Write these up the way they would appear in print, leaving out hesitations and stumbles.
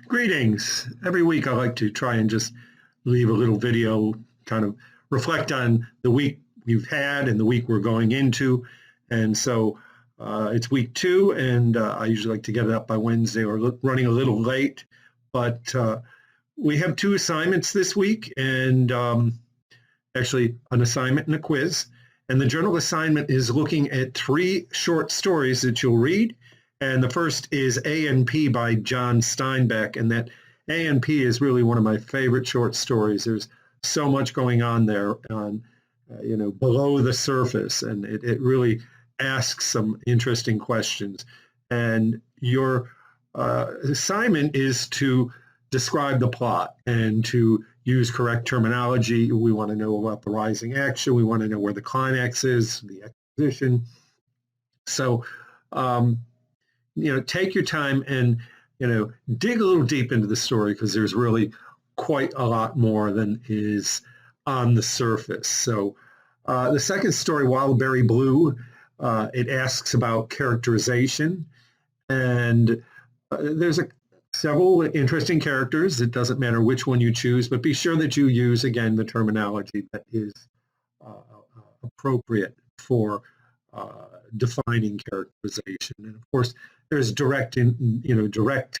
Greetings. Every week I like to try and just leave a little video, kind of reflect on the week we've had and the week we're going into. And so it's week 2, and I usually like to get it up by Wednesday. Or running a little late, but we have 2 assignments this week, and actually an assignment and a quiz. And the journal assignment is looking at 3 short stories that you'll read. And the first is A and P by John Steinbeck. And that A and P is really one of my favorite short stories. There's so much going on there on, below the surface. And it really asks some interesting questions. And your assignment is to describe the plot and to use correct terminology. We want to know about the rising action. We want to know where the climax is, the exposition. So, take your time and, dig a little deep into the story, because there's really quite a lot more than is on the surface. So the second story, Wildberry Blue, it asks about characterization. And there's several interesting characters. It doesn't matter which one you choose, but be sure that you use, again, the terminology that is appropriate for defining characterization. And of course, there's direct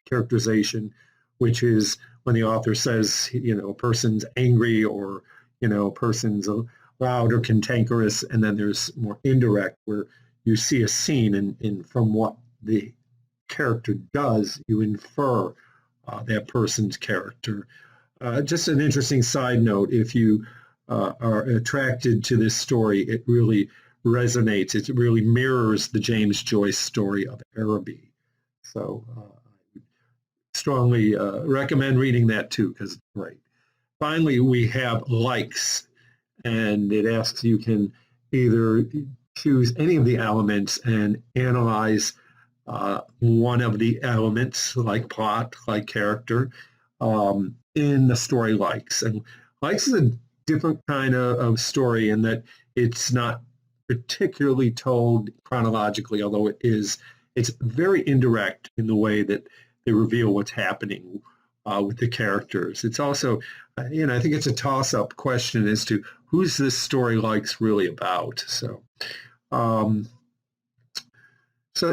characterization, which is when the author says, a person's angry, or, a person's loud or cantankerous. And then there's more indirect, where you see a scene, and from what the character does, you infer that person's character. Just an interesting side note, if you are attracted to this story, it really resonates. It really mirrors the James Joyce story of Araby. So I strongly recommend reading that too, because it's great. Finally, we have likes, and it asks you can either choose any of the elements and analyze one of the elements, like plot, like character, in the story likes. And likes is a different kind of story in that it's not particularly told chronologically, although it's very indirect in the way that they reveal what's happening with the characters. It's also, I think it's a toss-up question as to who's this story likes really about. So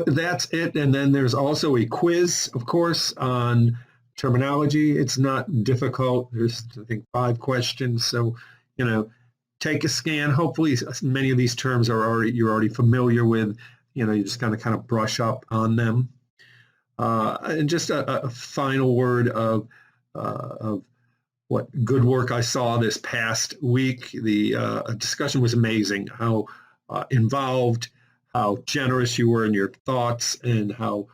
that's it. And then there's also a quiz, of course, on terminology. It's not difficult. There's, I think, 5 questions. So, take a scan. Hopefully many of these terms you're already familiar with. You just kind of brush up on them. And just a final word of what good work I saw this past week. The discussion was amazing. How involved, how generous you were in your thoughts, and how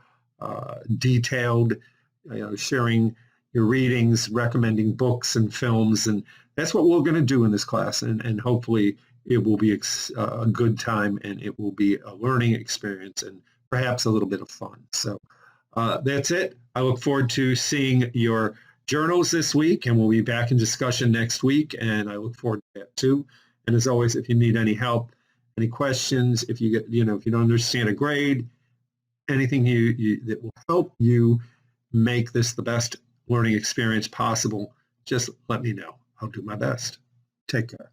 detailed, sharing your readings, recommending books and films. And that's what we're going to do in this class. And hopefully it will be a good time, and it will be a learning experience, and perhaps a little bit of fun. So that's it. I look forward to seeing your journals this week, and we'll be back in discussion next week. And I look forward to that too. And as always, if you need any help, any questions, if you if you don't understand a grade, anything that will help you make this the best learning experience possible, just let me know. I'll do my best. Take care.